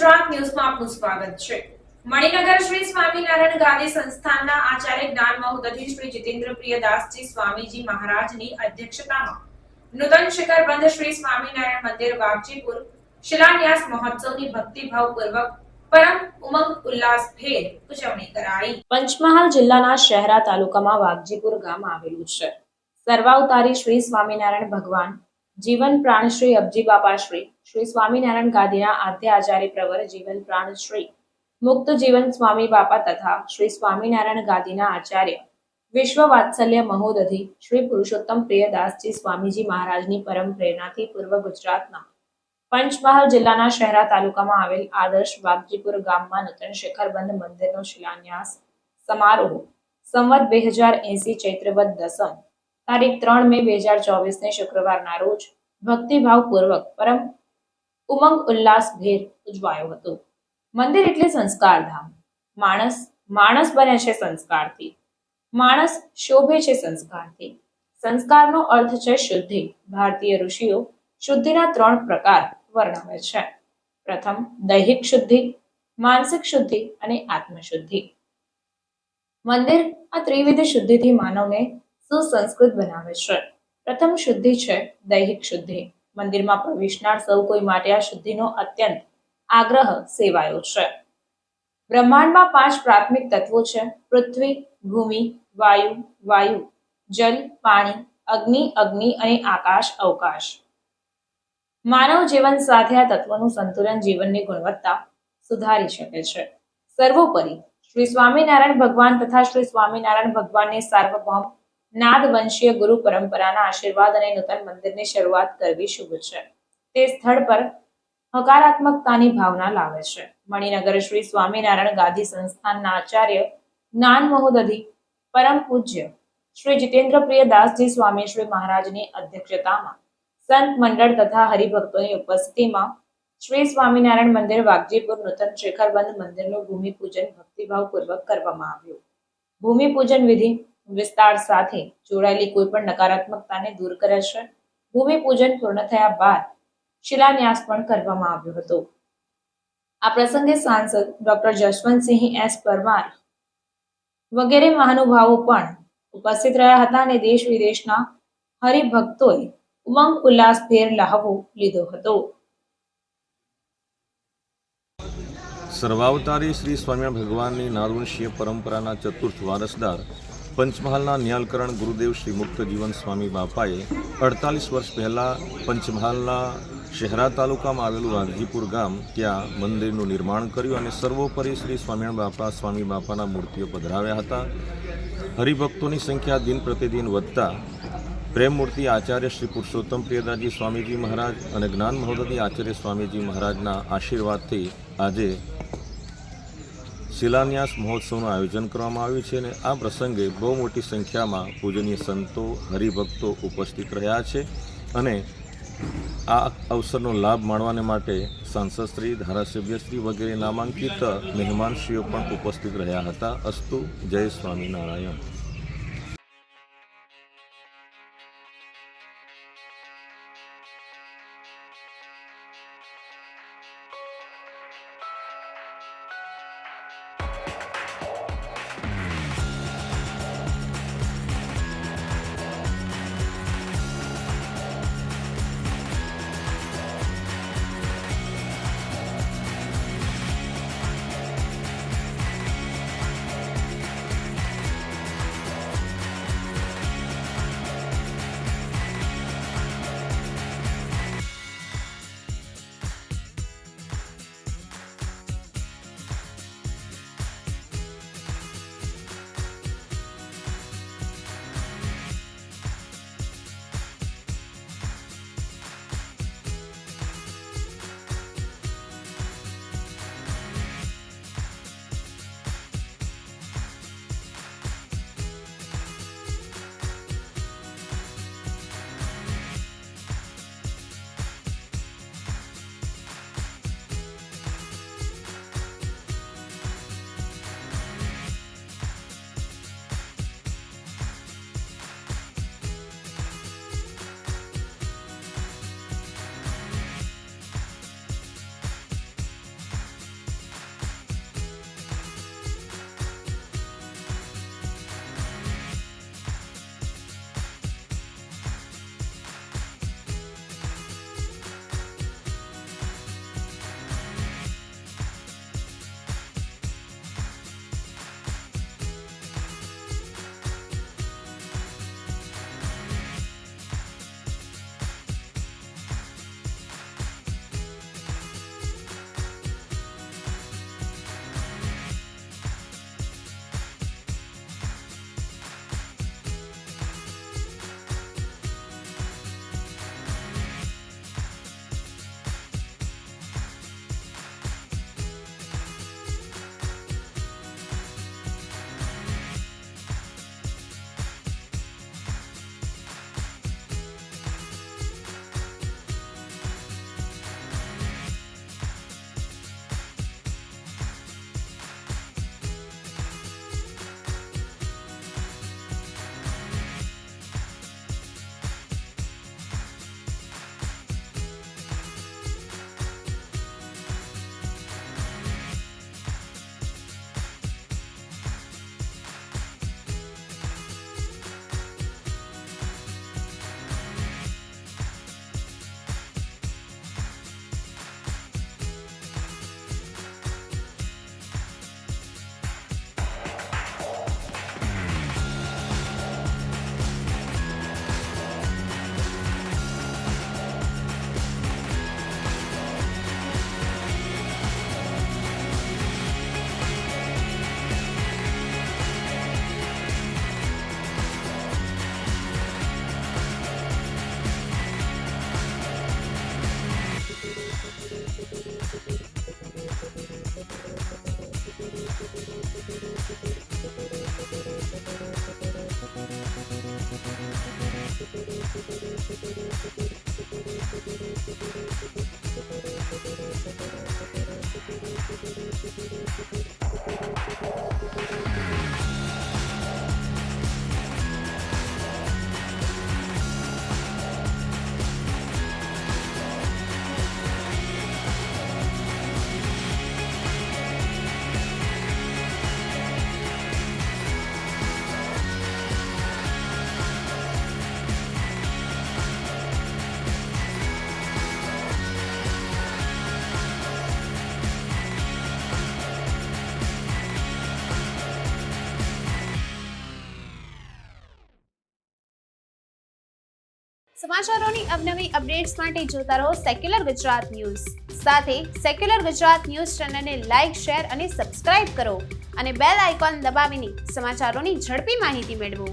ગુજરાત ન્યૂઝમાં આપનું સ્વાગત છે। મણિનગર શ્રી સ્વામિનારાયણ ગાદી સંસ્થાનના આચાર્ય જ્ઞાન મહોદધિ શ્રી જીતેન્દ્ર પ્રિયદાસજી સ્વામીજી મહારાજની અધ્યક્ષતામાં નૂતન શિખરબંધ શ્રી સ્વામિનારાયણ મંદિર વાઘજીપુર શિલાન્યાસ મહોત્સવની ભક્તિભાવપૂર્વક પરમ ઉમંગ ઉલ્લાસભેર ઉજવણી કરાઈ। પંચમહાલ જિલ્લાના શહેરા તાલુકામાં વાઘજીપુર ગામ આવેલું છે। સર્વાવતારી શ્રી સ્વામિનારાયણ ભગવાન જીવન પ્રાણ શ્રી અબજી બાપા શ્રી સ્વામિનારાયણ ગાદીના આદ્ય આચાર્ય પ્રવર જીવન પ્રાણ શ્રી મુક્ત જીવન સ્વામી બાપા તથા શ્રી સ્વામિનારાયણ ગાદીના આચાર્ય વિશ્વ વાત્સલ્ય મહોદધિ શ્રી પુરુષોત્તમ પ્રિયદાસજી સ્વામીજી મહારાજની પરમ પ્રેરણાથી પૂર્વ ગુજરાતના પંચમહાલ જિલ્લાના શહેરા તાલુકામાં આવેલ આદર્શ વાઘજીપુર ગામમાં નૂતન શિખરબંધ મંદિરનો શિલાન્યાસ સમારોહ સંવત 2080 ચૈત્રવદ દસમ તારીખ 3 મે 2024 ને શુક્રવારના રોજ ભક્તિભાવપૂર્વક પરમ ઉમંગ ઉલ્લાસભેર ઉજવાયો હતો। મંદિર એટલે સંસ્કારધામ। માણસ બને છે સંસ્કારથી। માણસ શોભે છે સંસ્કારથી। સંસ્કારનો અર્થ છે શુદ્ધિ। ભારતીય ઋષિઓ શુદ્ધિના 3 પ્રકાર વર્ણવે છે। પ્રથમ દૈહિક શુદ્ધિ, માનસિક શુદ્ધિ અને આત્મશુદ્ધિ। મંદિર આ ત્રિવિધ શુદ્ધિથી માનવને સુસંસ્કૃત બનાવે છે। પ્રથમ શુદ્ધિ છે દૈહિક શુદ્ધિ। મંદિરમાં પ્રવેશનાર સૌ કોઈ માટે આ શુદ્ધિનો અત્યંત આગ્રહ સેવાયો છે। બ્રહ્માંડમાં 5 પ્રાથમિક તત્વો છે: પૃથ્વી, ભૂમિ, વાયુ, જલ, પાણી, અગ્નિ અને આકાશ અવકાશ। માનવ જીવન સાથે આ તત્વોનું સંતુલન જીવનની ગુણવત્તા સુધારી શકે છે। સર્વોપરી શ્રી સ્વામિનારાયણ ભગવાન તથા શ્રી સ્વામિનારાયણ ભગવાનની સાર્વભૌમ નાદ વંશીય ગુરુ પરંપરાના આશીર્વાદ અને નૂતન મંદિરની શરૂઆત કરવી શુભ છે। તે સ્થળ પર હકારાત્મકતાની ભાવના લાવે છે। મણિનગર શ્રી સ્વામિનારાયણ ગાદી સંસ્થાનના આચાર્ય જ્ઞાન મહોદધિ પરમ પૂજ્ય શ્રી જીતેન્દ્ર પ્રિયદાસજી સ્વામી શ્રી મહારાજની અધ્યક્ષતામાં સંત મંડળ તથા હરિભક્તોની ઉપસ્થિતિમાં શ્રી સ્વામિનારાયણ મંદિર વાઘજીપુર નૂતન શિખરબંધ મંદિરનું ભૂમિપૂજન ભક્તિભાવપૂર્વક કરવામાં આવ્યું। ભૂમિપૂજન વિધિ વિસ્તાર સાથે જોડાયેલી કોઈ પણ નકારાત્મકતાને દૂર કરે છે। ભૂમિપૂજન પૂર્ણ થયા બાદ શિલાન્યાસ પણ કરવામાં આવ્યો હતો। આ પ્રસંગે સાંસદ ડોક્ટર જશવંતસિંહ એસ પરમાર વગેરે મહાનુભાવો પણ ઉપસ્થિત રહ્યા હતા અને દેશ વિદેશના હરિભક્તોએ ઉમંગ ઉલ્લાસભેર લહાવો લીધો હતો। સર્વાવતારી શ્રી સ્વામિનારાયણ ભગવાનની નાદવંશીય પરંપરાના ચતુર્થ વારસદાર પંચમહાલના ન્યાલકરણ ગુરુદેવ શ્રી મુક્ત જીવન સ્વામી બાપાએ 48 વર્ષ પહેલાં પંચમહાલના શહેરા તાલુકામાં આવેલું વાઘજીપુર ગામ ત્યાં મંદિરનું નિર્માણ કર્યું અને સર્વોપરી શ્રી સ્વામિનારાયણ સ્વામી બાપાના મૂર્તિઓ પધરાવ્યા હતા। હરિભક્તોની સંખ્યા દિન પ્રતિદિન વધતા પ્રેમમૂર્તિ આચાર્ય શ્રી પુરુષોત્તમ પ્રિયદાસજી સ્વામીજી મહારાજ અને જ્ઞાન મહોદધિ આચાર્ય સ્વામીજી મહારાજના આશીર્વાદથી આજે શિલાન્યાસ મહોત્સવનું આયોજન કરવામાં આવ્યું છે અને આ પ્રસંગે બહુ મોટી સંખ્યામાં પૂજનીય સંતો હરિભક્તો ઉપસ્થિત રહ્યા છે અને આ અવસરનો લાભ માણવાને માટે સાંસદશ્રી, ધારાસભ્યશ્રી વગેરે નામાંકિત મહેમાનશ્રીઓ પણ ઉપસ્થિત રહ્યા હતા। અસ્તુ, જય સ્વામિનારાયણ। સમાચારોની અવનવી અપડેટ્સ માટે જોતા રહો સેક્યુલર ગુજરાત ન્યૂઝ. સાથે સેક્યુલર ગુજરાત ન્યૂઝ ચેનલને લાઇક, શેર અને સબસ્ક્રાઇબ કરો અને બેલ આઇકોન દબાવીને સમાચારોની ઝડપી માહિતી મેળવો.